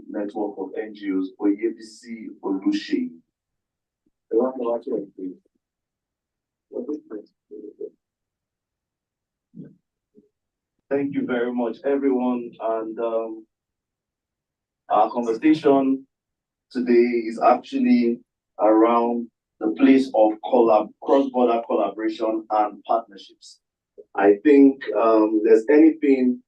Network of NGOs, Oyebisi Olushi. Thank you very much, everyone. And our conversation today is actually around the place of cross-border collaboration and partnerships. I think there's anything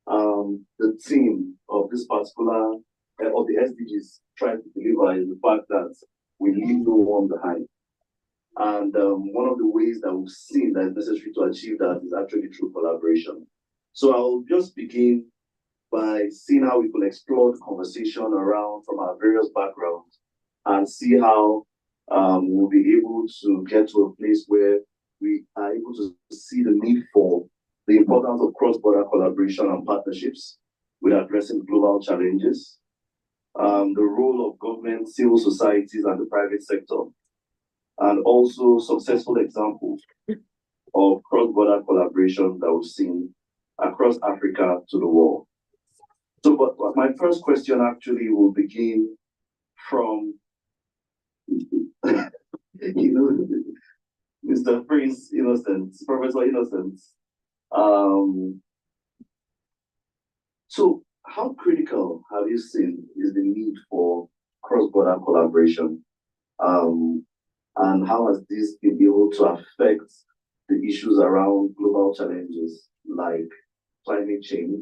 the theme of this particular, of the SDGs trying to deliver is the fact that we leave no one behind. And one of the ways that we've seen that is necessary to achieve that is actually through collaboration. So I'll just begin by seeing how we could explore the conversation around from our various backgrounds and see how we'll be able to get to a place where we are able to see the need for the importance of cross-border collaboration and partnerships with addressing global challenges, the role of government, civil societies, and the private sector, and also successful examples of cross-border collaboration that we've seen across Africa to the world. So, but my first question actually will begin from, Mr. Prince Innocent, Professor Innocent. So how critical have you seen is the need for cross-border collaboration? And how has this been able to affect the issues around global challenges like climate change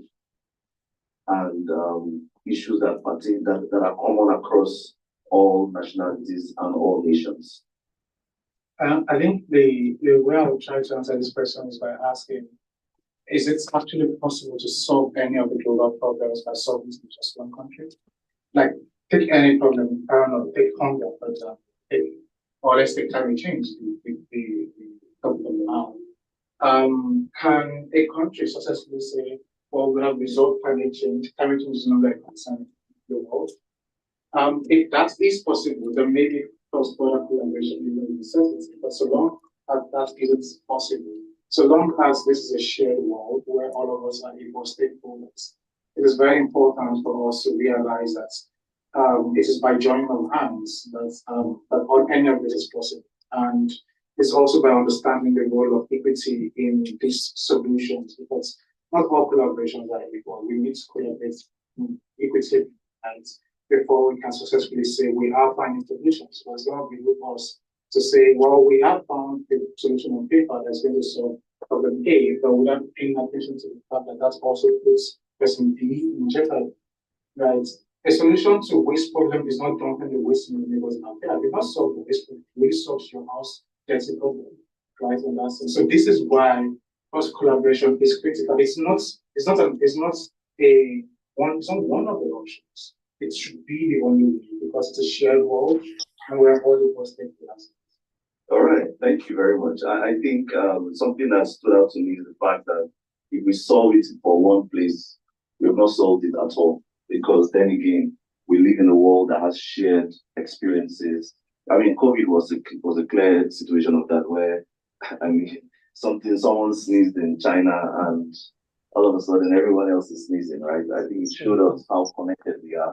and issues that are common across all nationalities and all nations? I think the way I would try to answer this question is by asking, is it actually possible to solve any of the global problems by solving in just one country? Like, take any problem, I don't know, take hunger, for example, or let's take climate change, the topic of the now. Can a country successfully say, well, we have resolved climate change is no longer a concern in the world? If that is possible, then maybe cross-border collaboration is a necessity. But so long as that isn't possible, so long as this is a shared world where all of us are equal stakeholders, it is very important for us to realize that it is by joining of hands that any of this is possible. And it's also by understanding the role of equity in these solutions, because not all collaborations are equal. We need to collaborate equitably, and before we can successfully say we are finding solutions. So it's going to be with us to say, well, we have found the solution on paper that's going to solve problem A, but without paying attention to the fact that that also puts person B in jeopardy, right? A solution to waste problem is not dumping the waste in the neighbors out there. It does not solve the waste problem. It really solves your house dirty problem, right? And that's it. So this is why cross collaboration is critical. It's not one of the options. It should be the only way because it's a shared world and we're all equal stakeholders. All right, thank you very much. I think something that stood out to me is the fact that if we solve it for one place, we have not solved it at all. Because then again, we live in a world that has shared experiences. I mean, COVID was a clear situation of that, where I mean, someone sneezed in China and all of a sudden everyone else is sneezing, right? I think it showed us how connected we are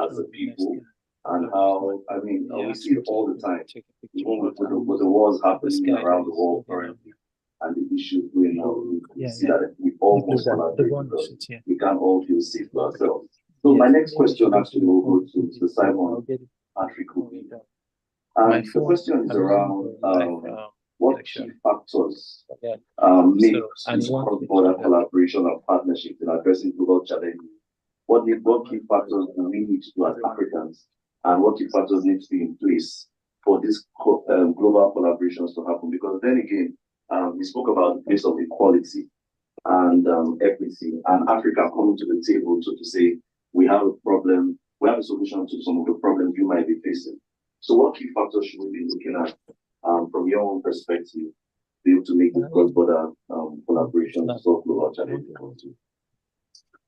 as a people, and how, I mean, we see it all the time, even with the wars happening around the world currently and the issues going on. We see that we almost collaborate because we can all feel safe for ourselves. So my next question actually will go to Simon Afrikubi. And the question is around what key factors make this cross-border collaboration and partnership in addressing global challenges? What key factors do we need to do as Africans, and what key factors need to be in place for this global collaborations to happen? Because then again, we spoke about the place of equality and equity, and Africa coming to the table to say, we have a problem, we have a solution to some of the problems you might be facing. So what key factors should we be looking at from your own perspective to be able to make this cross-border collaboration to solve global challenges?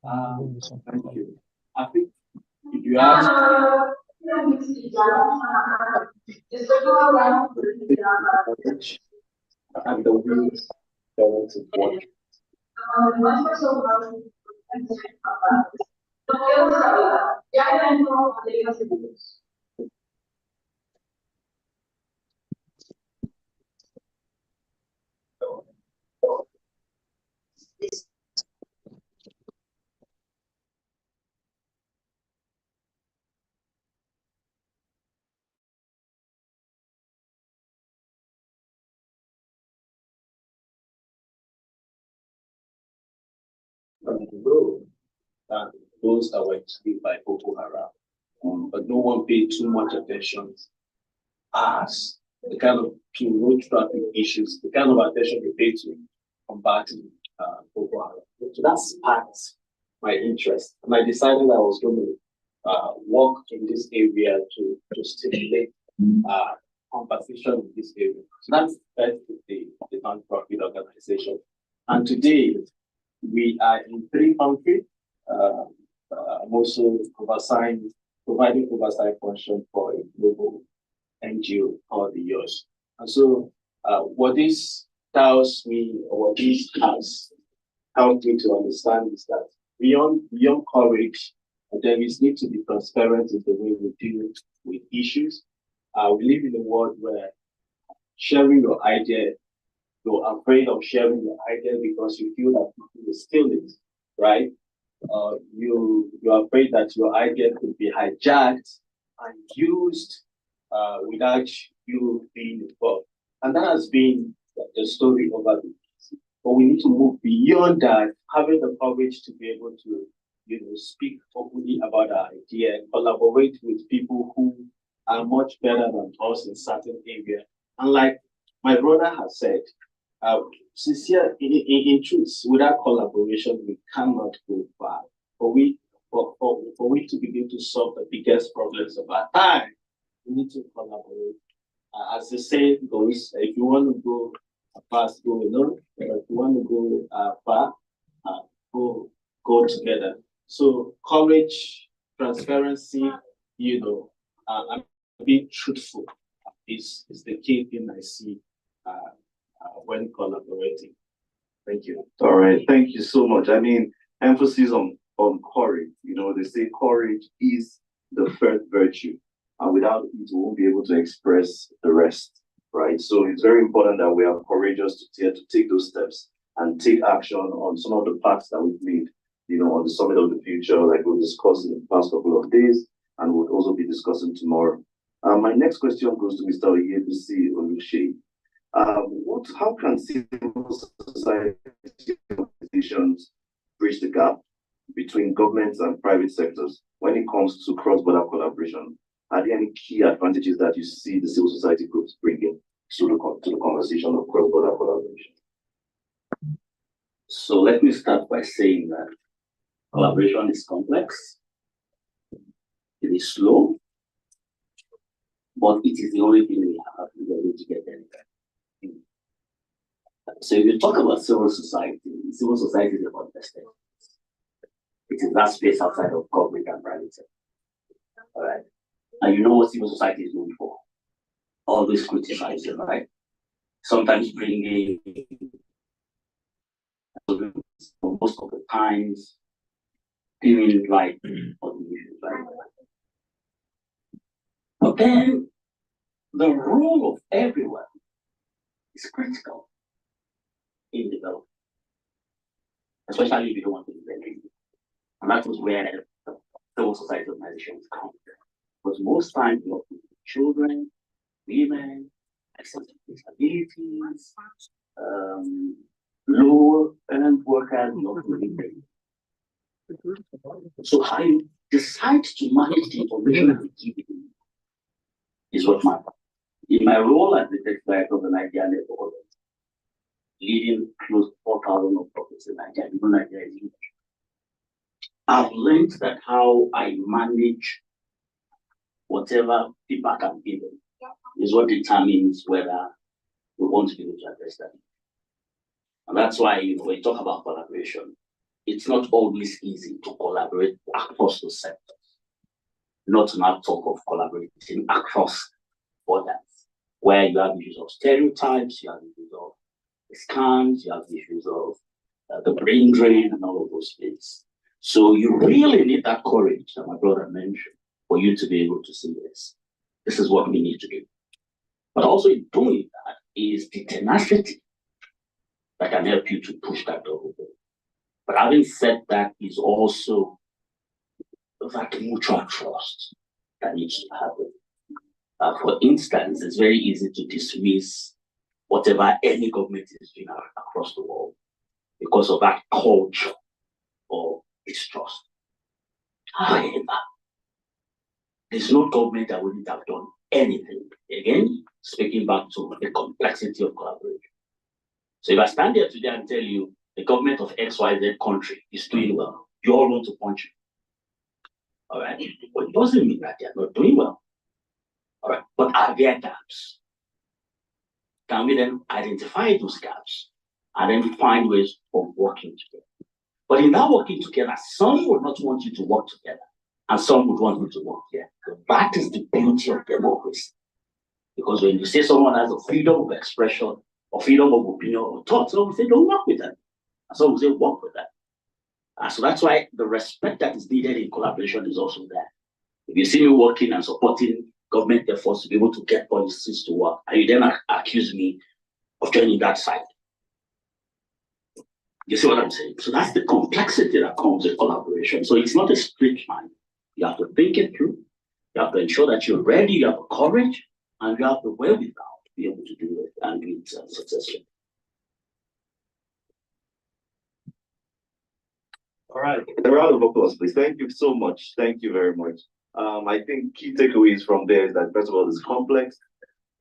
Thank you. I think if you ask and the ways to work. Know that those that were killed by Boko Haram, but no one paid too much attention as the kind of to road traffic issues, the kind of attention they pay to combating Boko Haram. So that sparked my interest, and I decided I was going to work in this area to stimulate conversation in this area. So that's the non-profit organization, and today we are in 3 countries. I'm also providing oversight function for a global NGO called the YOS. And so what this tells me, or what this has helped me to understand, is that beyond courage, there is need to be transparent in the way we deal with issues. We live in a world where sharing your idea, you're afraid of sharing your idea because you feel that people will steal it, right? You're afraid that your idea could be hijacked and used without you being involved. And that has been the story over the years. But we need to move beyond that, having the courage to be able to, speak openly about our idea, collaborate with people who are much better than us in certain areas. And like my brother has said, sincere, in truth, without collaboration, we cannot go far. For we to begin to solve the biggest problems of our time, we need to collaborate. As the saying goes, if you want to go fast, go alone. But if you want to go far, go together. So courage, transparency, and being truthful is the key thing I see when collaborating. Thank you. All right, thank you so much. I mean, emphasis on courage. They say courage is the first virtue, and without it, we won't be able to express the rest, right? So it's very important that we are courageous to take those steps and take action on some of the paths that we've made, on the Summit of the Future, like we've discussed in the past couple of days, and we'll also be discussing tomorrow. My next question goes to Mr. Oyebisi Oluseyi. How can civil society organizations bridge the gap between governments and private sectors when it comes to cross-border collaboration? Are there any key advantages that you see the civil society groups bringing to the conversation of cross-border collaboration? So let me start by saying that collaboration is complex, it is slow, but it is the only thing we have to get anywhere. So if you talk about civil society is about best efforts. It is that space outside of government and private sector. All right. And you know what civil society is known for? Always criticizing, right? Sometimes bringing, most of the times, feeling like on the issues, right? But then the role of everyone is critical in development, especially if you don't want to invent anything. And that was where the civil society organizations come. Because most times you have children, women, access to disabilities, low-earned workers, not really. So how you decide to manage the information and give it is what matters. In my role as the tech director of the Nigeria Network, leading close to 4,000 of profits in Nigeria, even Nigeria is huge. I've learned that how I manage whatever feedback I'm given is what determines whether we want to be able to address that. And that's why when you talk about collaboration, it's not always easy to collaborate across the sectors. Not to not talk of collaborating across borders, where you have issues of stereotypes, you have issues of scams, you have issues of the brain drain and all of those things. So you really need that courage that my brother mentioned for you to be able to say yes. This is what we need to do. But also in doing that is the tenacity that can help you to push that door open. But having said that is also that mutual trust that needs to happen. For instance, it's very easy to dismiss whatever any government is doing across the world because of that culture of distrust. However, there's no government that wouldn't have done anything. Again, speaking back to the complexity of collaboration. So if I stand here today and tell you the government of XYZ country is doing well, you all want to punch me. All right. But it doesn't mean that they're not doing well. All right. But are there gaps? Can we then identify those gaps and then find ways of working together? But in that working together, some would not want you to work together, and some would want you to work together. That is the beauty of democracy. Because when you say someone has a freedom of expression or freedom of opinion or thought, some will say, don't work with them. And some will say, work with them. So that's why the respect that is needed in collaboration is also there. If you see me working and supporting government efforts to be able to get policies to work, and you then accuse me of joining that side. You see what I'm saying? So that's the complexity that comes with collaboration. So it's not a straight line. You have to think it through. You have to ensure that you're ready, you have the courage, and you have the wherewithal to be able to do it and do it successfully. All right, a round of applause, please. Thank you so much. Thank you very much. I think key takeaways from there is that first of all, it's complex,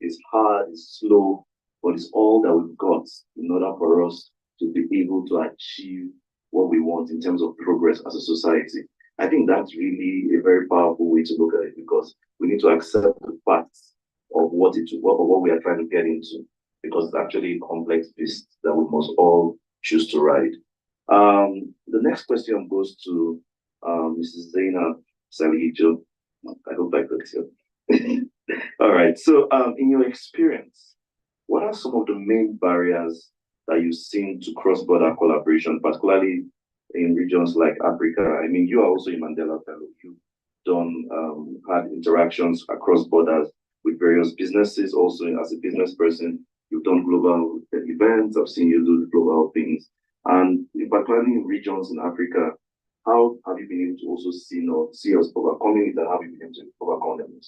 it's hard, it's slow, but it's all that we've got in order for us to be able to achieve what we want in terms of progress as a society. I think that's really a very powerful way to look at it because we need to accept the facts of what we are trying to get into because it's actually a complex beast that we must all choose to ride. The next question goes to Mrs. Zainab Salihijo. I hope I got it. All right. So, in your experience, what are some of the main barriers that you've seen to cross-border collaboration, particularly in regions like Africa? I mean, you are also a Mandela Fellow. You've had interactions across borders with various businesses. Also, as a business person, you've done global events. I've seen you do global things. And particularly in regions in Africa, how have you been able to also see us overcoming it, and how have you been able to overcome them?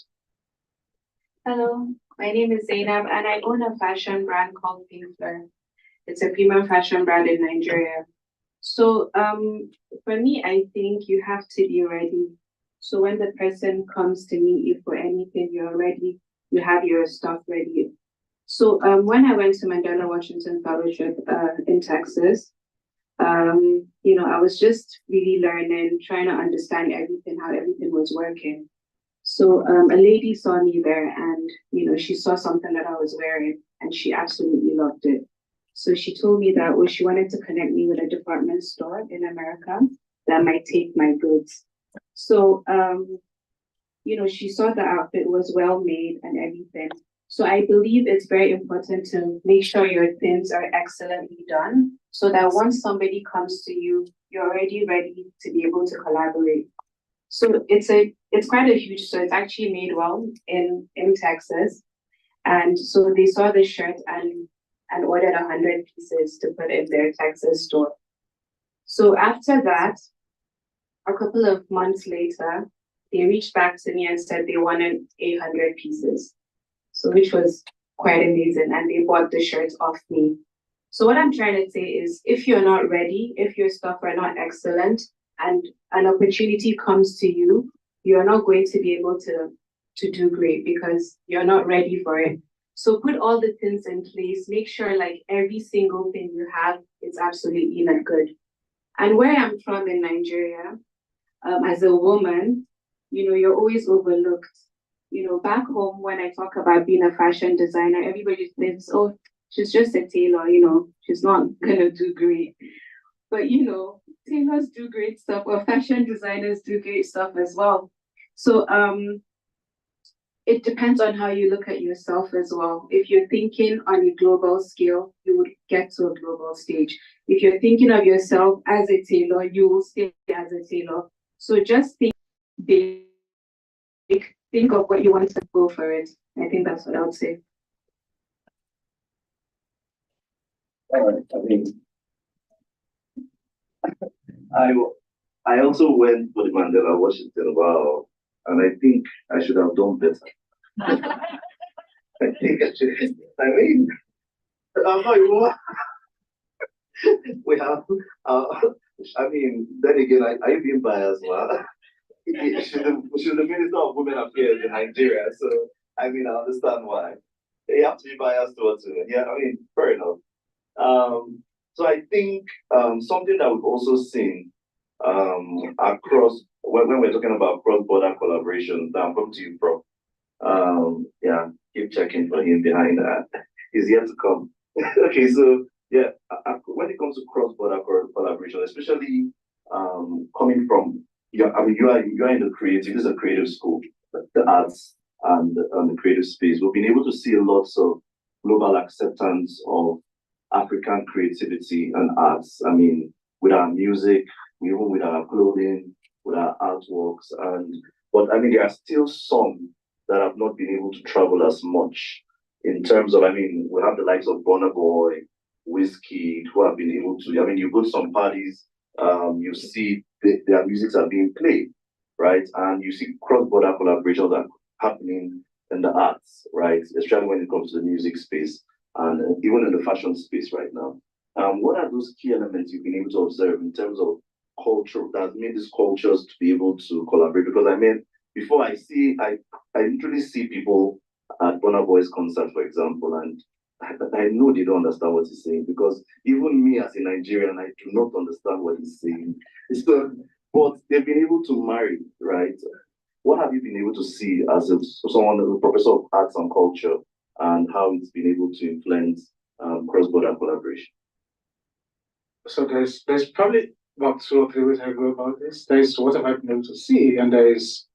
Hello, my name is Zainab and I own a fashion brand called Pinkfleur. It's a premium fashion brand in Nigeria. So for me, I think you have to be ready. So when the person comes to meet you for anything, you're ready, you have your stuff ready. So when I went to Mandela Washington Fellowship in Texas, I was just really learning, trying to understand everything, how everything was working. So a lady saw me there and, she saw something that I was wearing and she absolutely loved it. So she told me that she wanted to connect me with a department store in America that might take my goods. So, she saw the outfit was well made and everything. So I believe it's very important to make sure your things are excellently done so that once somebody comes to you, you're already ready to be able to collaborate. So it's quite a huge store. It's actually made well in Texas. And so they saw the shirt and ordered 100 pieces to put in their Texas store. So after that, a couple of months later, they reached back to me and said they wanted 800 pieces. So which was quite amazing. And they bought the shirts off me. So what I'm trying to say is if you're not ready, if your stuff are not excellent and an opportunity comes to you, you're not going to be able to do great because you're not ready for it. So put all the things in place, make sure like every single thing you have is absolutely not good. And where I'm from in Nigeria, as a woman, you're always overlooked. Back home, when I talk about being a fashion designer, everybody thinks, oh, she's just a tailor, she's not gonna do great. But, tailors do great stuff, or fashion designers do great stuff as well. So it depends on how you look at yourself as well. If you're thinking on a global scale, you would get to a global stage. If you're thinking of yourself as a tailor, you will stay as a tailor. So just think big. think of what you want to go for it. I think that's what I would say. All right, I mean, I also went for the Mandela Washington, wow, and I think I should have done better. I think I should, I mean, I'm not even, we have, I mean, then again, I being biased, well, she's the Minister of Women Affairs in Nigeria, so, I mean, I understand why. You have to be biased towards women, yeah, I mean, fair enough. So I think something that we've also seen across when we're talking about cross-border collaboration, now I'm coming to you, Prof. Yeah, keep checking for him behind that. He's yet to come. Okay, so yeah, when it comes to cross-border collaboration, especially coming from I mean you are in the creative, this is a creative school, the arts and the creative space. We've been able to see lots of global acceptance of African creativity and arts. I mean, with our music, even with our clothing, with our artworks, but I mean, there are still some that have not been able to travel as much in terms of, I mean, we have the likes of Burna Boy, Wizkid, who have been able to, I mean, you go to some parties, you see their musics are being played, right? And you see cross-border collaborations that are happening in the arts, right? Especially when it comes to the music space and even in the fashion space right now. What are those key elements you've been able to observe in terms of culture that made these cultures to be able to collaborate? Because I mean, before I literally see people at Burna Boy's concert, for example, and I know they don't understand what he's saying, because even me as a Nigerian, I do not understand what he's saying. So, but they've been able to marry, right? What have you been able to see as someone, a professor of arts and culture, and how it's been able to influence cross-border collaboration? So there's probably about 2 or 3 ways I go about this. There is what have I been able to see, and there is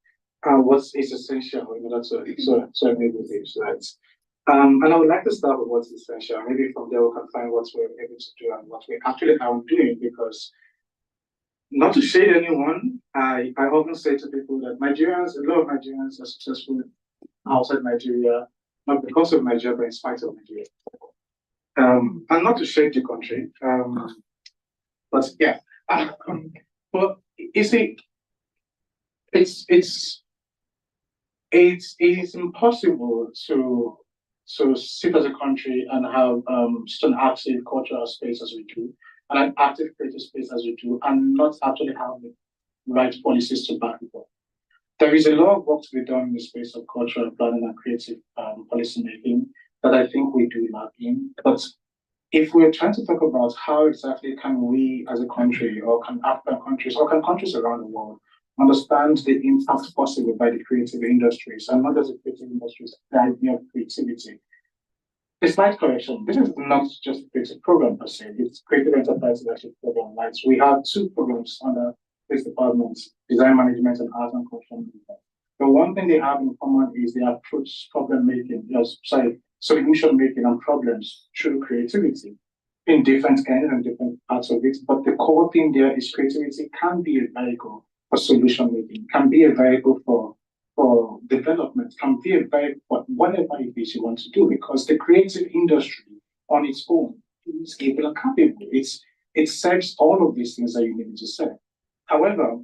what is essential in order to enable this, right? And I would like to start with what's essential. Maybe from there we can find what we're able to do and what we actually are doing, because not to shade anyone, I often say to people that Nigerians, a lot of Nigerians are successful outside Nigeria, not because of Nigeria, but in spite of Nigeria. And not to shade the country, but yeah. But you see, it's impossible to sit as a country and have such an active cultural space as we do, and an active creative space as we do, and not actually have the right policies to back it up. There is a lot of work to be done in the space of cultural planning and creative policy making that I think we do lack in. But if we're trying to talk about how exactly can we as a country, or can African countries, or can countries around the world understand the impact possible by the creative industries, and not just the creative industries, the idea of creativity. A slight correction, this is not just a creative program per se, it's Creative Enterprise Leadership Program, right? We have 2 programs under this department, Design Management and Art and Culture Management. The one thing they have in common is they approach solution making and problems through creativity in different kinds and different parts of it. But the core thing there is creativity can be a vehicle for solution making, can be a vehicle for development, can be a vehicle for whatever it is you want to do, because the creative industry on its own is able and capable. It serves all of these things that you need to serve. However,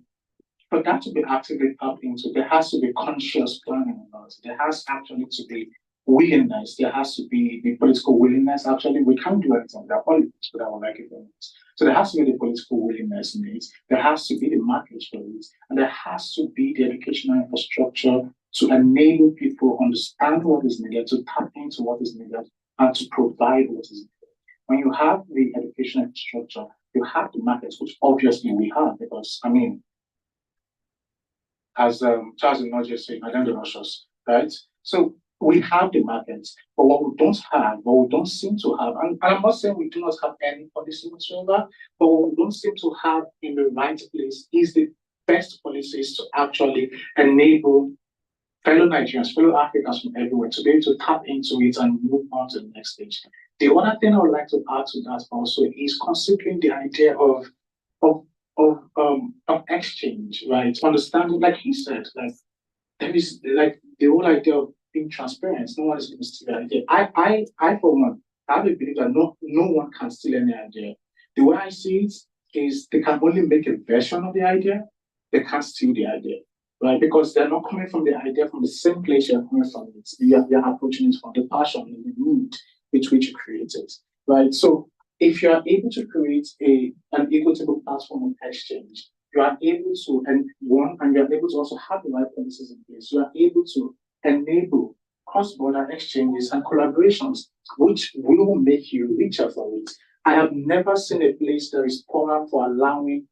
for that to be actively tapped into, there has to be conscious planning about it. There has actually to be willingness. There has to be the political willingness. Actually, we can't do anything without politics, without our governments. So there has to be the political willingness in it. There has to be the markets for it, and there has to be the educational infrastructure to enable people understand what is needed, to tap into what is needed, and to provide what is needed. When you have the educational infrastructure, you have the markets, which obviously we have, because I mean, as Charles Inoje said, I don't know, right? So we have the markets, but what we don't have, what we don't seem to have, and I'm not saying we do not have any policy whatsoever, but what we don't seem to have in the right place is the best policies to actually enable fellow Nigerians, fellow Africans from everywhere to be able to tap into it and move on to the next stage. The other thing I would like to add to that also is considering the idea of exchange, right? Understanding, like he said, like there is like the whole idea of being transparent. No one is going to steal the idea. I for one, I have a belief that no one can steal any idea. The way I see it is they can only make a version of the idea. They can't steal the idea, right? Because they're not coming from the idea from the same place you're coming from. You're approaching it from the passion and the mood with which you create it, right? So if you are able to create an equitable platform of exchange, you are able to, and you are able to also have the right policies in place. You are able to enable cross-border exchanges and collaborations, which will make you richer for it. I have never seen a place that is poorer for allowing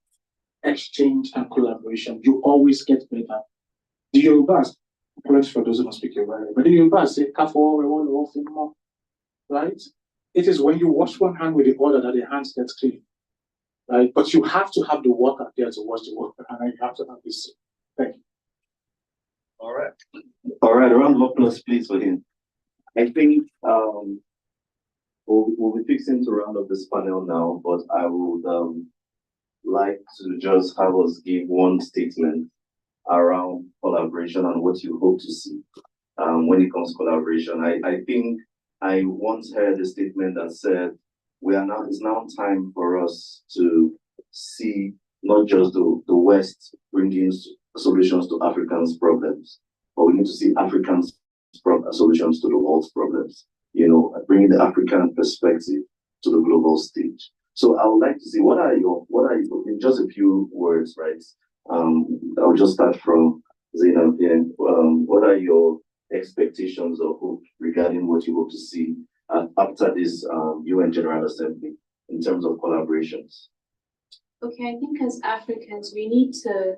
exchange and collaboration. You always get better. The Yorubas, apologies for those who don't speak Yoruba, but the Yorubas say, "Kafo, right? It is when you wash one hand with the other that the hands get clean, right? But you have to have the water there to wash the water, and you have to have this. Thank you. All right. All right, a round of applause, please, for him. I think we'll be fixing to round up this panel now, but I would like to just have us give one statement around collaboration and what you hope to see when it comes to collaboration. I think I once heard a statement that said, it's now time for us to see not just the West bringing solutions to Africans' problems, but we need to see Africans' solutions to the world's problems. Bringing the African perspective to the global stage. So I would like to see what are you, in just a few words, right? I'll just start from Zainab here. What are your expectations or hope regarding what you hope to see after this UN General Assembly in terms of collaborations? Okay, I think as Africans, we need to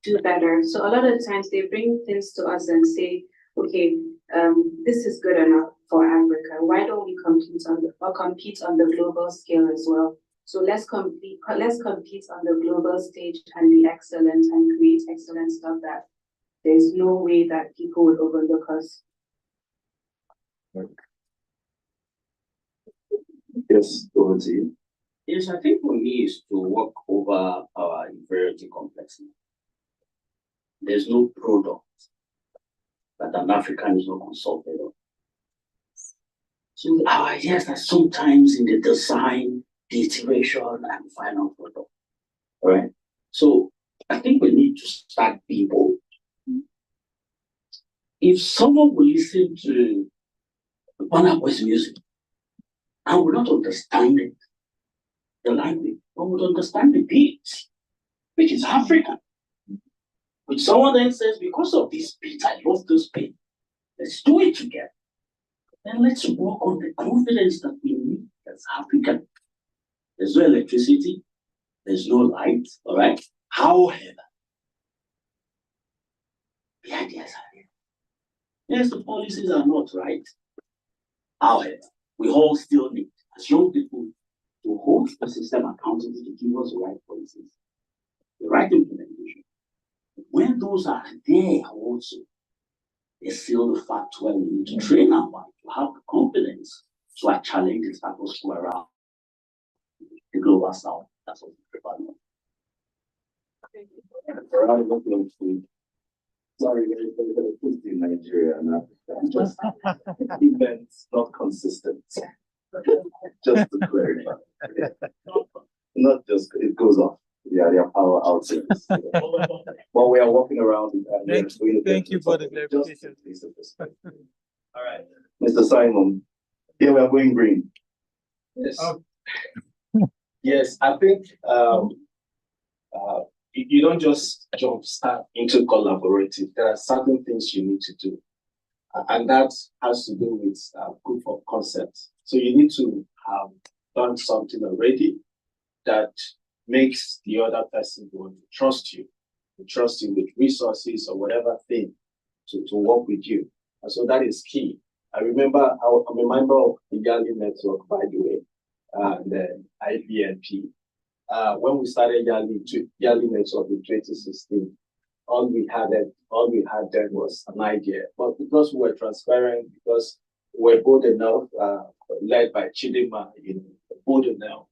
do better. So a lot of the times they bring things to us and say, okay, this is good enough for Africa. Why don't we compete on the global scale as well? So let's compete on the global stage and be excellent and create excellent stuff that there's no way that people would overlook us. Yes, over to you. Yes, I think for me is to work over our inferiority complexity. There's no product that an African is not consulted on. So our ideas are sometimes in the design, the iteration, and the final product. All right. So I think we need to start being bold. If someone will listen to Burna Boy's music and will not understand it, the language, but would understand the beat, which is African. Which someone then says, because of this beat, I love this beat. Let's do it together. Then let's work on the confidence that we need as African. There's no electricity, there's no light, all right? However, the ideas are there. Yes, the policies are not right. However, we all still need, as young people, to hold the system accountable to give us the right policies, the right implementation. When those are there also, there's still the fact where we need to train our mind to have the confidence to challenge the status quo around the global south. That's what we prefer. Sorry, put in Nigeria and Africa. Just events not consistent. Just to clarify. Not just it goes off. Yeah, their power outside. While we are walking around it. Thank you for the clarification. All right. Mr. Simon, here we are going green. Yes. Yes, I think you don't just jump start into collaborative. There are certain things you need to do. And that has to do with proof of concept. So you need to have done something already that makes the other person want to trust you with resources or whatever thing to work with you. And so that is key. I'm a member of the Yali Network, by the way, the IBNP. When we started Yali Network in 2016, all we had then was an idea. But because we were transparent, because we were bold enough, led by Chidima, bold enough,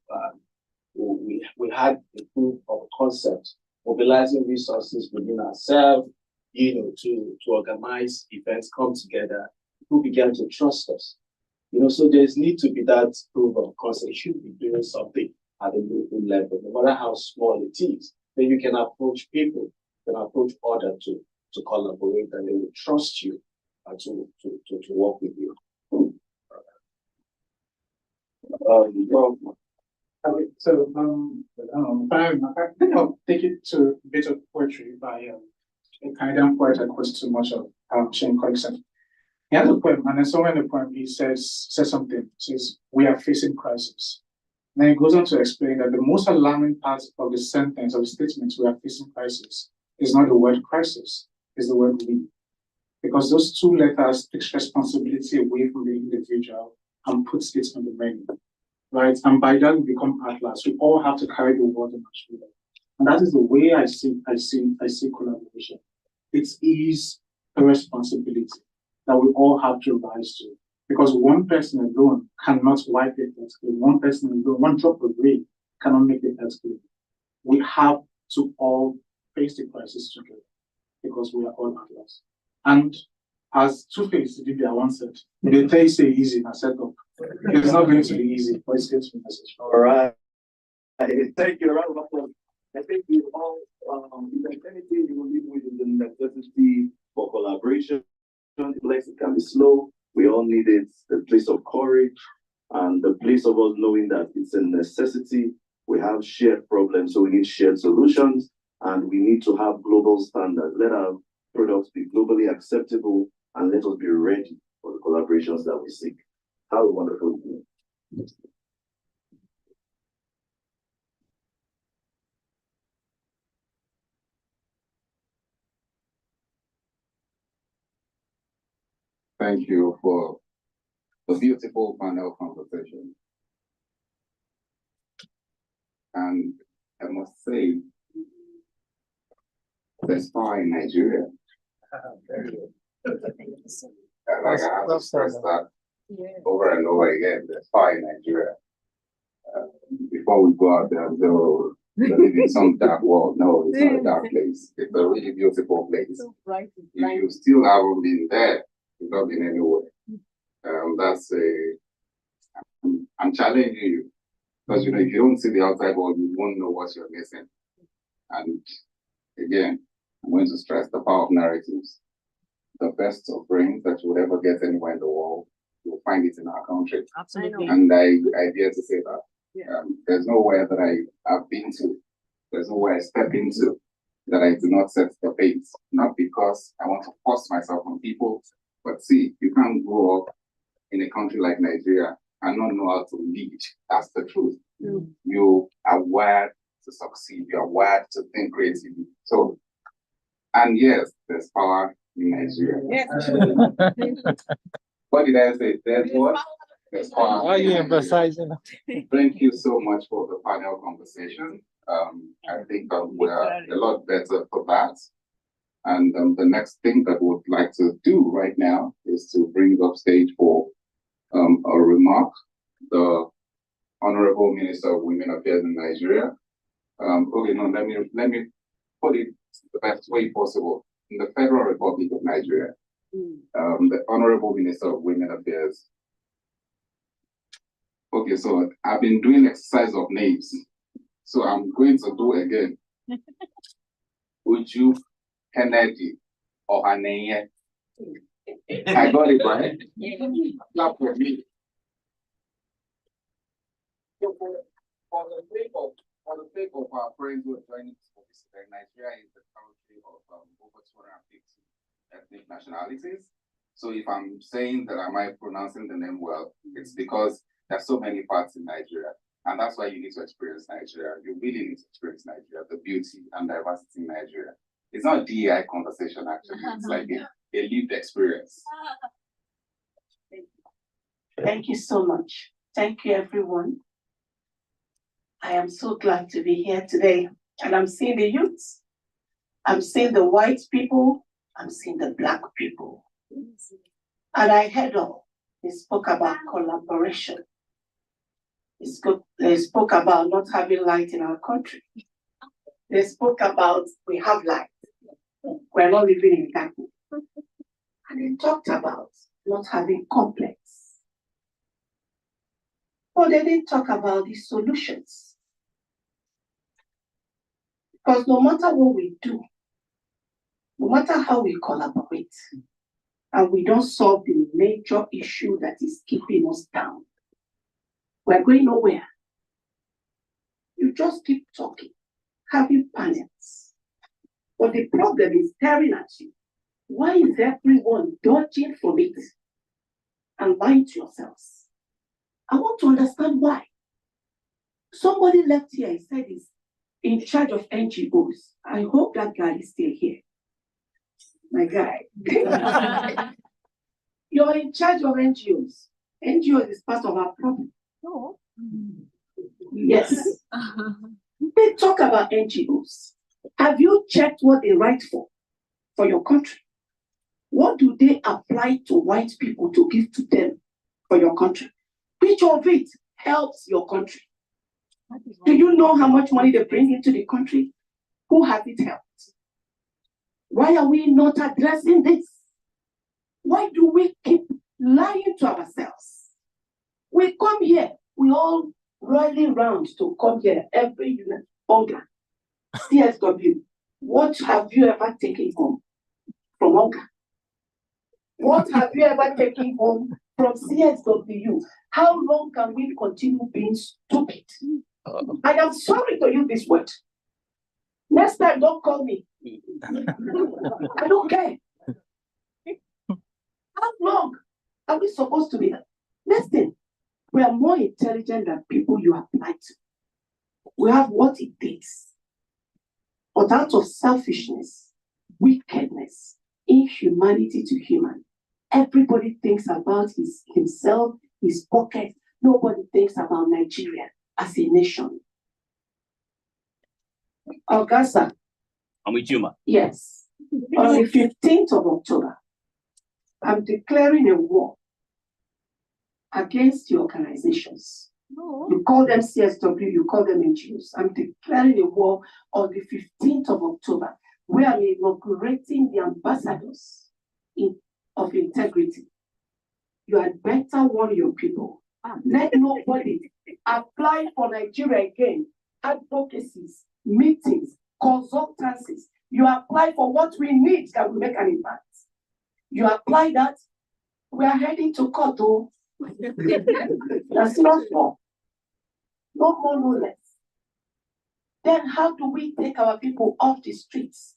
we had a proof of concept, mobilizing resources within ourselves, to organize events, come together, people began to trust us. So there's need to be that proof of concept. You should be doing something at a local level, no matter how small it is. Then you can approach people, you can approach others to collaborate, and they will trust you and to work with you. Okay, so I think I'll take it to a bit of poetry by a Canadian poet I quote too much of, Shane Colson. He has a poem, and then somewhere in the poem he says something. He says, "We are facing crisis." And then he goes on to explain that the most alarming part of the sentence, of the statement, "we are facing crisis," is not the word crisis, it's the word we. Because those two letters takes responsibility away from the individual and puts it on the menu. Right? And by that we become atlas. We all have to carry the world on our shoulder. And that is the way I see collaboration. It is a responsibility that we all have to rise to. Because one person alone cannot wipe the earth clean. One person alone, one drop of rain cannot make the earth clean. We have to all face the crisis together because we are all atlas. And as Two-Face Dibia once said, they tell you say easy and set up. It's not going to be easy, but it's going to be necessary. All right. Thank you. Round of applause. I think we all, if there's anything you will leave with is the necessity for collaboration. It can be slow. We all need it. The place of courage and the place of us knowing that it's a necessity. We have shared problems, so we need shared solutions, and we need to have global standards. Let our products be globally acceptable, and let us be ready for the collaborations that we seek. How a wonderful day. Thank you for the beautiful panel conversation. And I must say, there's power in Nigeria. Very good. Like I have to stress that over and over again. There's power in Nigeria. Before we go out there, they'll live in some dark world. No, it's not a dark place. It's a really beautiful place. If you still haven't been there, you've not been anywhere. I'm challenging you. Because if you don't see the outside world, you won't know what you're missing. And again, I'm going to stress the power of narratives. The best of brains that you would ever get anywhere in the world, you'll find it in our country. Absolutely. And I dare to say that. Yeah. There's nowhere that I have been to, there's nowhere I step into that I do not set the pace. Not because I want to force myself on people, but see, you can't grow up in a country like Nigeria and not know how to lead. That's the truth. Mm. You are wired to succeed. You are wired to think creatively. So, and yes, there's power in Nigeria. Yes. What did I say? There's what? There's power. Why are you emphasizing? Thank you so much for the panel conversation. I think we're a lot better for that. And the next thing that we would like to do right now is to bring up stage for a remark, the Honorable Minister of Women Affairs in Nigeria. Okay, no, let me put it the best way possible. In the Federal Republic of Nigeria, the Honorable Minister of Women Affairs. Okay, so I've been doing exercise of names, so I'm going to do again. Uju Kennedy Ohaneye. I got it right. Clap for me. So for the sake of our friends who are joining us, Nigeria is the country of over 250 ethnic nationalities. So if I'm saying that am I pronouncing the name well, it's because there's so many parts in Nigeria. And that's why you need to experience Nigeria. You really need to experience Nigeria, the beauty and diversity in Nigeria. It's not a DEI conversation, actually. It's like a lived experience. Thank you so much. Thank you, everyone. I am so glad to be here today. And I'm seeing the youths. I'm seeing the white people. I'm seeing the black people. And I heard all. They spoke about collaboration. They spoke about not having light in our country. They spoke about we have light. We're not living in that. And they talked about not having complex. But they didn't talk about the solutions. Because no matter what we do, no matter how we collaborate, and we don't solve the major issue that is keeping us down, we're going nowhere. You just keep talking, having panels. But the problem is staring at you. Why is everyone dodging from it and lying to yourselves? I want to understand why. Somebody left here and said he's in charge of NGOs. I hope that guy is still here. My guy. You're in charge of NGOs. NGOs is part of our problem. No. Yes. They talk about NGOs. Have you checked what they write for your country? What do they apply to white people to give to them for your country? Which of it helps your country? Do you know how much money they bring into the country? Who has it helped? Why are we not addressing this? Why do we keep lying to ourselves? We come here, we all rally round to come here every unit. Onga, CSW, what have you ever taken home from Onga? What have you ever taken home from CSW? How long can we continue being stupid? I am sorry to use this word. Next time, don't call me. I don't care. How long are we supposed to be? Next thing, we are more intelligent than people you apply to. We have what it takes. But out of selfishness, wickedness, inhumanity to human, everybody thinks about himself, his pocket. Nobody thinks about Nigeria as a nation. Augusta. I'm with you, ma. Yes. On the 15th of October, I'm declaring a war against the organizations. No. You call them CSW, you call them NGOs. I'm declaring a war on the 15th of October, where I'm inaugurating the ambassadors of integrity. You had better warn your people. Let nobody apply for Nigeria again. Advocacies, meetings, consultancies. You apply for what we need that will make an impact. You apply that, we are heading to court, though. That's not more. No more, no less. Then how do we take our people off the streets?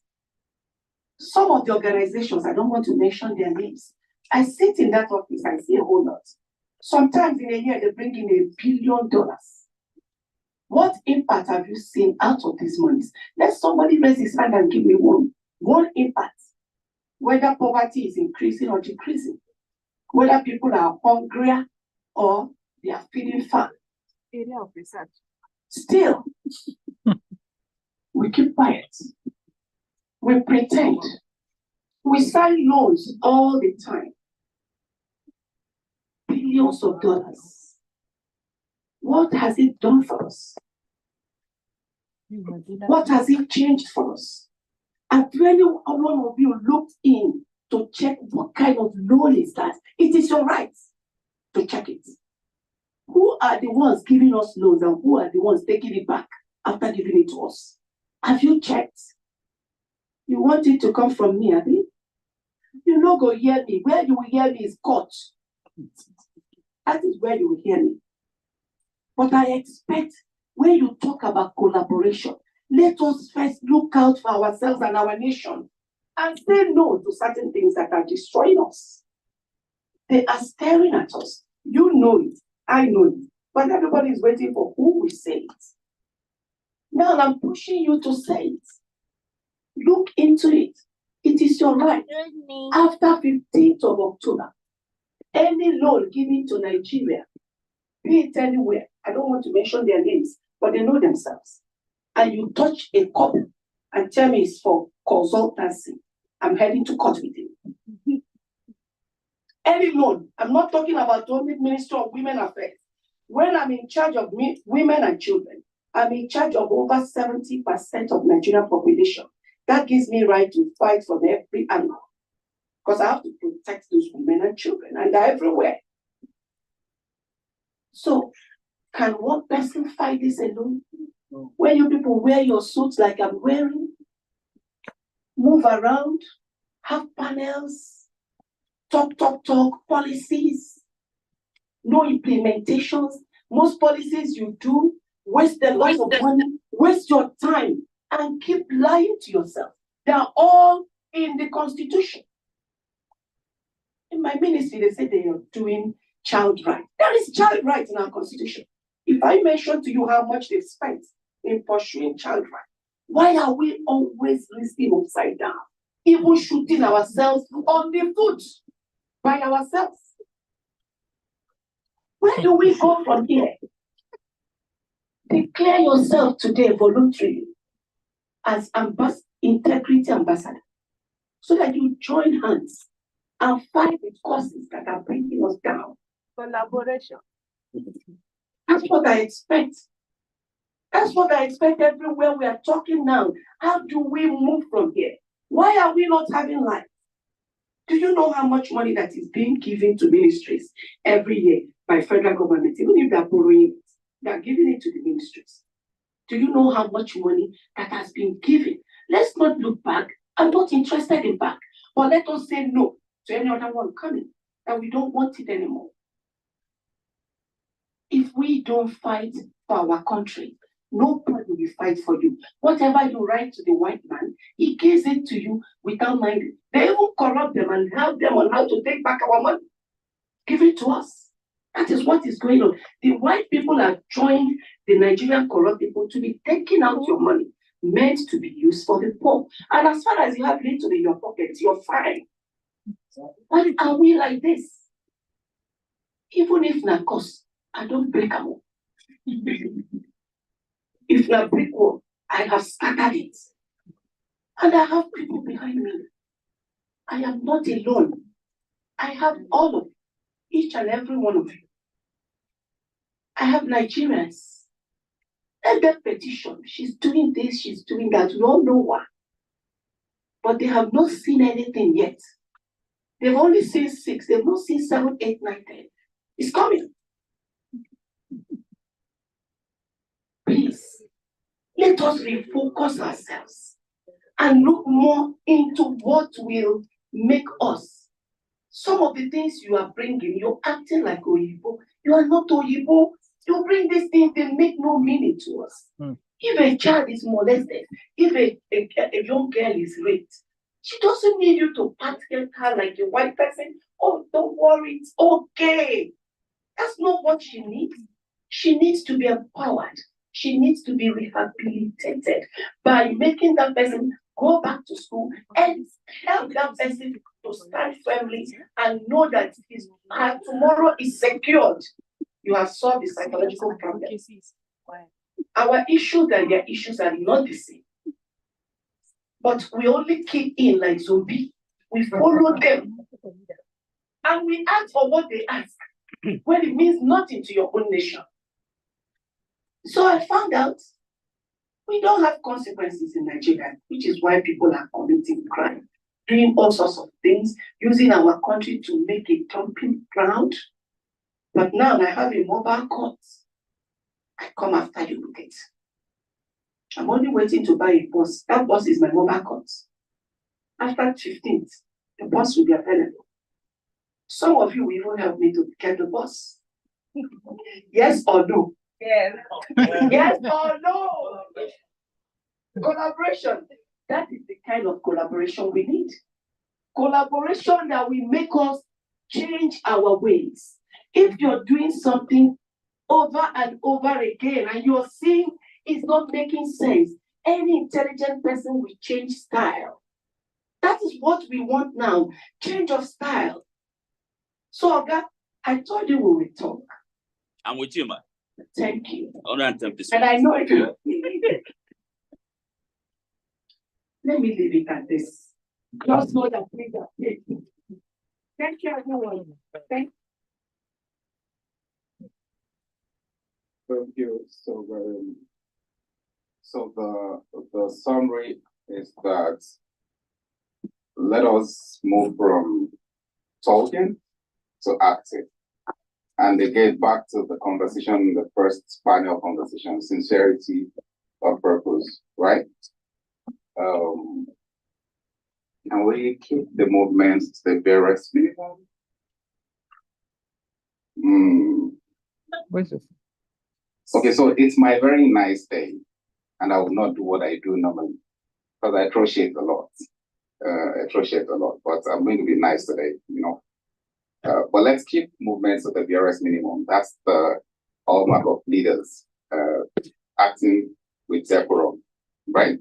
Some of the organizations, I don't want to mention their names. I sit in that office, I see a whole lot. Sometimes in a year, they bring in $1 billion. What impact have you seen out of these monies? Let somebody raise his hand and give me one impact. Whether poverty is increasing or decreasing. Whether people are hungrier or they are feeling fat. Area of research. Still, we keep quiet. We pretend. We sign loans all the time. Billions of dollars. What has it done for us? What has it changed for us? Have any one of you looked in to check what kind of loan is that? It is your right to check it. Who are the ones giving us loans and who are the ones taking it back after giving it to us? Have you checked? You want it to come from me, Abby? You no go hear me. Where you will hear me is court. That is where you will hear me. But I expect when you talk about collaboration, let us first look out for ourselves and our nation and say no to certain things that are destroying us. They are staring at us. You know it. I know it. But everybody is waiting for who will say it. Now I'm pushing you to say it. Look into it. It is your right. After 15th of October, any loan given to Nigeria, be it anywhere, I don't want to mention their names, but they know themselves. And you touch a cup and tell me it's for consultancy, I'm heading to court with you. Any loan, I'm not talking about only Ministry of Women Affairs. When I'm in charge of women and children, I'm in charge of over 70% of Nigerian population. That gives me right to fight for every angle. Because I have to protect those women and children, and they're everywhere. So, can one person fight this alone? No. When you people wear your suits like I'm wearing, move around, have panels, talk, policies, no implementations. Most policies you do waste a lot of money, waste your time, and keep lying to yourself. They are all in the Constitution. In my ministry, they say they are doing child rights. There is child rights in our Constitution. If I mention to you how much they've spent in pursuing child rights, why are we always listening upside down? Even shooting ourselves on the foot by ourselves. Where do we go from here? Declare yourself today voluntarily as integrity ambassador, so that you join hands and fight with causes that are bringing us down. Collaboration. That's what I expect. That's what I expect everywhere we are talking now. How do we move from here? Why are we not having life? Do you know how much money that is being given to ministries every year by federal government? Even if they're borrowing it, they're giving it to the ministries. Do you know how much money that has been given? Let's not look back. I'm not interested in back. But let us say no to any other one coming, that we don't want it anymore. If we don't fight for our country, nobody will fight for you. Whatever you write to the white man, he gives it to you without minding. They even corrupt them and help them on how to take back our money. Give it to us. That is what is going on. The white people have joined the Nigerian corrupt people to be taking out your money, meant to be used for the poor. And as far as you have little in your pocket, you're fine. Why are we like this? Even if na cost, I don't break them up. If na brick wall, I have scattered it. And I have people behind me. I am not alone. I have all of you, each and every one of you. I have Nigerians. Let them petition. She's doing this, she's doing that. We all know why. But they have not seen anything yet. They've only seen 6. They've not seen 7, 8, 9, 10. It's coming. Please, let us refocus ourselves and look more into what will make us. Some of the things you are bringing, you're acting like Oyibo. You are not Oyibo. You bring these things, they make no meaning to us. If a child is molested, if a young girl is raped, she doesn't need you to pattern her like a white person. Oh, don't worry, it's okay. That's not what she needs. She needs to be empowered. She needs to be rehabilitated by making that person go back to school and help that person to stand firmly and know that her tomorrow is secured. You have solved the psychological problem. Our issues and their issues are not the same. But we only keep in like zombie. We follow them. And we ask for what they ask, when it means nothing to your own nation. So I found out we don't have consequences in Nigeria, which is why people are committing crime, doing all sorts of things, using our country to make a dumping ground. But now I have a mobile court. I come after you with it. I'm only waiting to buy a bus. That bus is my mobile court. After 15th, the bus will be available. Some of you will even help me to get the bus. Yes or no? Yes. Yes or no? Collaboration. That is the kind of collaboration we need. Collaboration that will make us change our ways. If you're doing something over and over again and you're seeing it's not making sense, any intelligent person will change style. That is what we want now, change of style. So, Oga, I told you we will talk. I'm with you, man. Thank you. 110%. And I know you. Let me leave it at this. Just know that things are changing. Thank you, everyone. Thank Thank you. So the summary is that let us move from talking to acting. And again, back to the conversation, the first panel conversation, sincerity of purpose, right? Can we keep the movement to the barest minimum? Okay, so it's my very nice day, and I will not do what I do normally, because I throw shade a lot. But I'm going to be nice today, you know. But let's keep movements at the barest minimum. That's the hallmark of leaders, acting with decorum, right?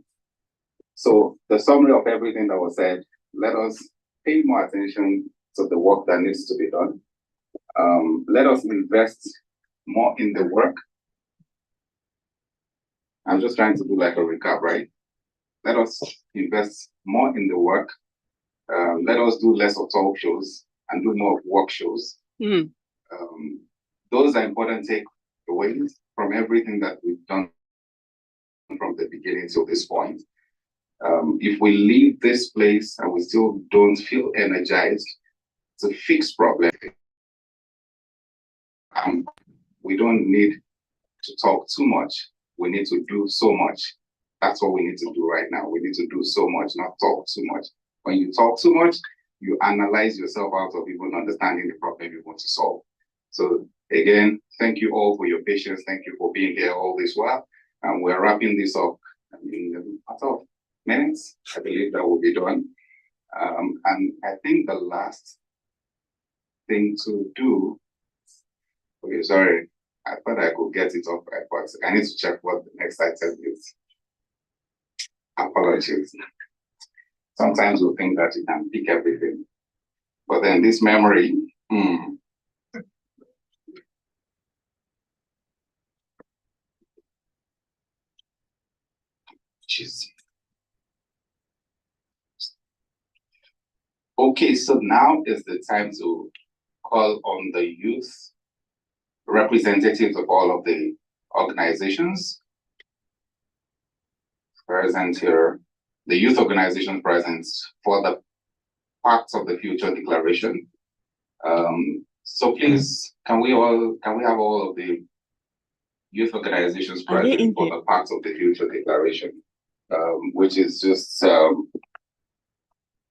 So the summary of everything that was said, let us pay more attention to the work that needs to be done. Let us invest more in the work. I'm just trying to do like a recap, right? Let us invest more in the work. Let us do less of talk shows and do more of work shows. Those are important takeaways from everything that we've done from the beginning to this point. If we leave this place and we still don't feel energized to fix problems, we don't need to talk too much. We need to do so much. That's what we need to do right now. We need to do so much, not talk too much. When you talk too much, you analyze yourself out of even understanding the problem you want to solve. So again, thank you all for your patience. Thank you for being here all this while. And we're wrapping this up in a matter of minutes. I believe that will be done. And I think the last thing to do, okay, sorry, I thought I could get it off, but I need to check what the next item is. Apologies. Sometimes we think that you can pick everything, but then this memory, Jeez. Okay, so now is the time to call on the youth representatives of all of the organizations present here, the youth organizations present for the Parts of the Future Declaration. So please, can we have all of the youth organizations present for the Parts of the Future Declaration, which is just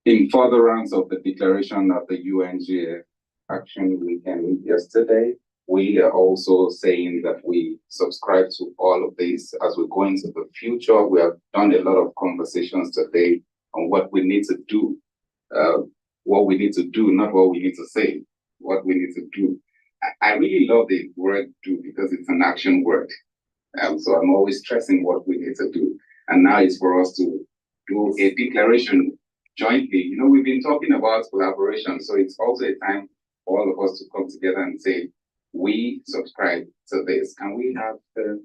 in furtherance of the declaration of the UNGA Action Weekend yesterday. We are also saying that we subscribe to all of this as we go into the future. We have done a lot of conversations today on what we need to do, not what we need to say, what we need to do. I really love the word do because it's an action word. So I'm always stressing what we need to do. And now it's for us to do a declaration jointly. You know, we've been talking about collaboration. So it's also a time for all of us to come together and say, we subscribe to this. Can we have the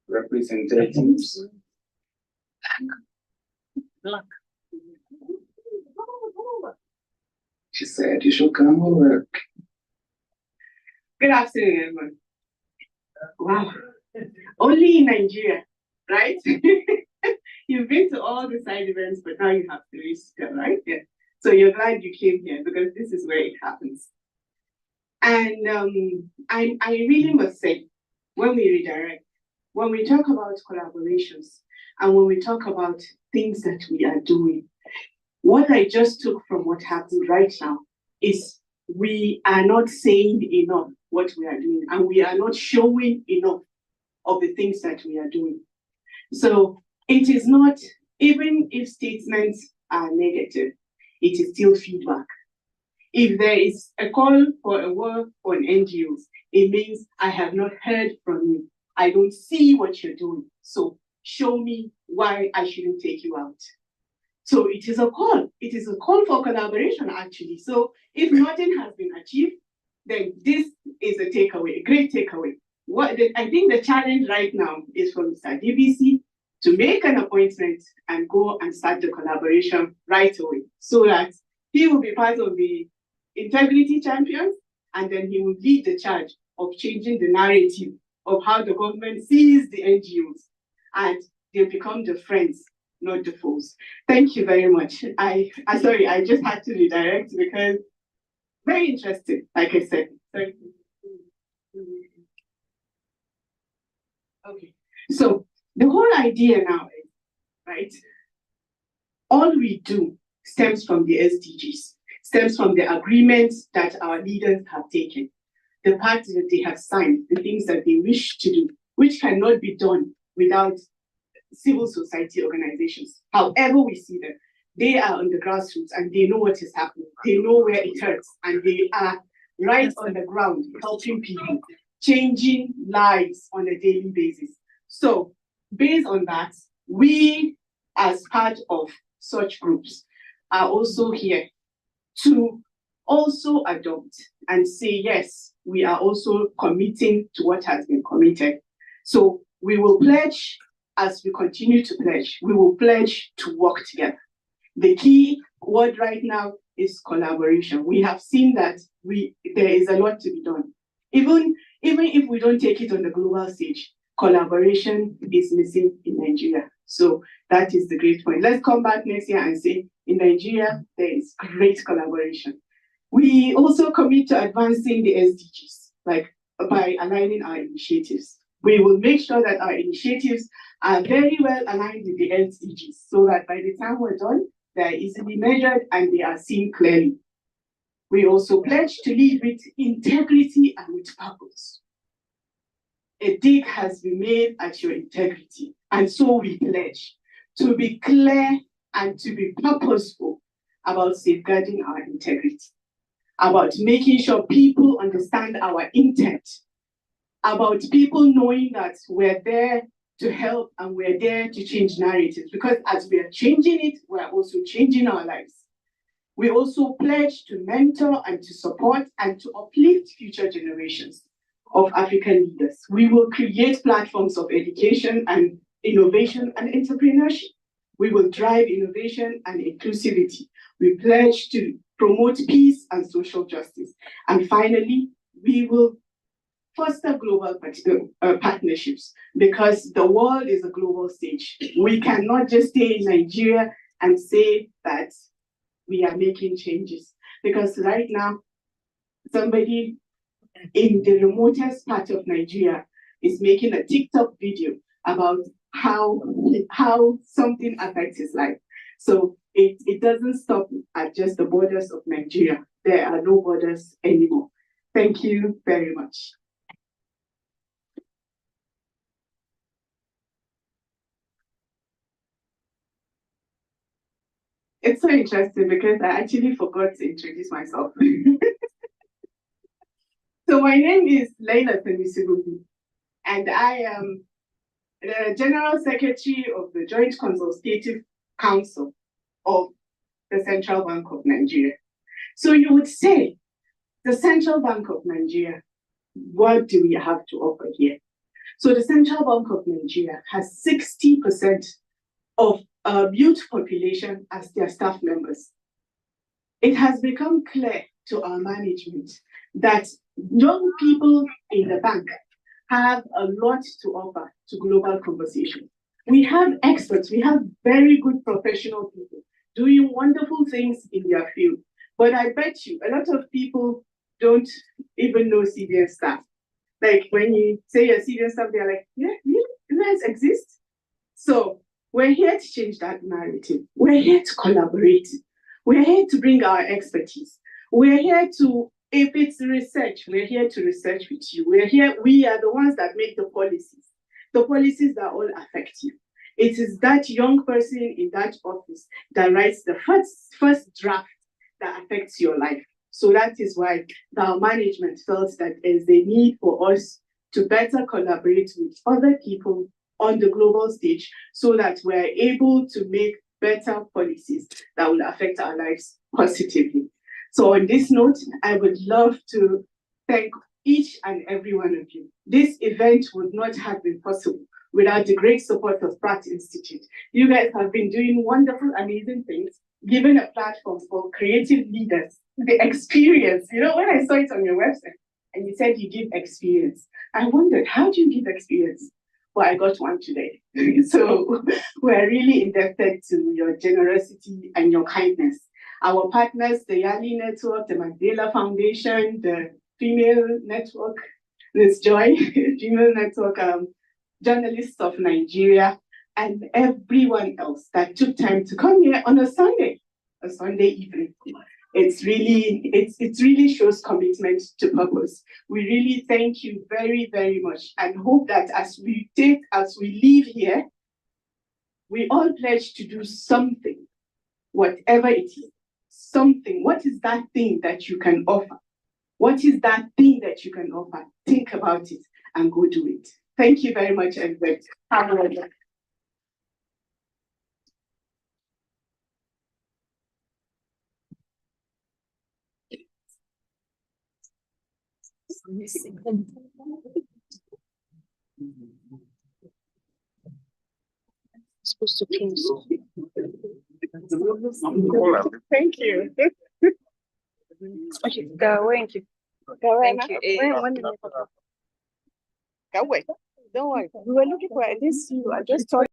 representatives? Look. She said you should come over. Good afternoon, everyone. Wow. Only in Nigeria, right? You've been to all the side events, but now you have to register, right? Yeah. So you're glad you came here because this is where it happens. And I really must say, when we redirect, when we talk about collaborations, and when we talk about things that we are doing, what I just took from what happened right now is we are not saying enough what we are doing, and we are not showing enough of the things that we are doing. So it is not, even if statements are negative, it is still feedback. If there is a call for a work on NGOs, it means I have not heard from you. I don't see what you're doing. So show me why I shouldn't take you out. So it is a call. It is a call for collaboration, actually. So if nothing has been achieved, then this is a takeaway, a great takeaway. I think the challenge right now is for Mr. DBC to make an appointment and go and start the collaboration right away, so that he will be part of the integrity champions, and then he will lead the charge of changing the narrative of how the government sees the NGOs, and they become the friends, not the foes. Thank you very much. I sorry, I just had to redirect because very interesting, like I said. Sorry. Okay, so the whole idea now is, right, all we do stems from the SDGs, stems from the agreements that our leaders have taken, the parts that they have signed, the things that they wish to do, which cannot be done without civil society organizations. However we see them, they are on the grassroots and they know what is happening. They know where it hurts and they are right on the ground helping people, changing lives on a daily basis. So based on that, we as part of such groups are also here to also adopt and say, yes, we are also committing to what has been committed. So we will pledge, as we continue to pledge, we will pledge to work together. The key word right now is collaboration. We have seen that there is a lot to be done. Even if we don't take it on the global stage, collaboration is missing in Nigeria. So that is the great point. Let's come back next year and say, in Nigeria, there is great collaboration. We also commit to advancing the SDGs, like by aligning our initiatives. We will make sure that our initiatives are very well aligned with the SDGs so that by the time we're done, they are easily measured and they are seen clearly. We also pledge to lead with integrity and with purpose. A dig has been made at your integrity, and so we pledge to be clear and to be purposeful about safeguarding our integrity, about making sure people understand our intent, about people knowing that we're there to help and we're there to change narratives, because as we are changing it, we're also changing our lives. We also pledge to mentor and to support and to uplift future generations of African leaders. We will create platforms of education and innovation and entrepreneurship. We will drive innovation and inclusivity. We pledge to promote peace and social justice. And finally, we will foster global partnerships, because the world is a global stage. We cannot just stay in Nigeria and say that we are making changes, because right now, somebody in the remotest part of Nigeria is making a TikTok video about how something affects his life. So it doesn't stop at just the borders of Nigeria. There are no borders anymore. Thank you very much. It's so interesting because I actually forgot to introduce myself. So my name is Leila Temisibugu, and I am the General Secretary of the Joint Consultative Council of the Central Bank of Nigeria. So you would say, the Central Bank of Nigeria, what do we have to offer here? So the Central Bank of Nigeria has 60% of youth population as their staff members. It has become clear to our management that young people in the bank have a lot to offer to global conversation. We have experts, we have very good professional people doing wonderful things in their field. But I bet you a lot of people don't even know CBN staff. Like when you say you're CBN staff, they're like, yeah, really? You guys exist? So we're here to change that narrative. We're here to collaborate. We're here to bring our expertise. We're here to, if it's research, we're here to research with you. We are the ones that make the policies that all affect you. It is that young person in that office that writes the first draft that affects your life. So that is why our management felt that there is a need for us to better collaborate with other people on the global stage so that we're able to make better policies that will affect our lives positively. So on this note, I would love to thank each and every one of you. This event would not have been possible without the great support of Pratt Institute. You guys have been doing wonderful, amazing things, given a platform for creative leaders, the experience. You know, when I saw it on your website and you said you give experience, I wondered, how do you give experience? but I got one today. So we're really indebted to your generosity and your kindness. Our partners, the Yali Network, the Mandela Foundation, the Female Network, Ms. Joy, Female Network, Journalists of Nigeria, and everyone else that took time to come here on a Sunday evening. It really shows commitment to purpose. We really thank you very, very much and hope that as we leave here, we all pledge to do something, whatever it is, something. What is that thing that you can offer? What is that thing that you can offer? Think about it and go do it. Thank you very much, everybody. Have a wonderful day. Supposed to close. Thank you. Okay, go away. Thank you. Thank you. Go away. Don't worry. We were looking for, I didn't see you. I just thought.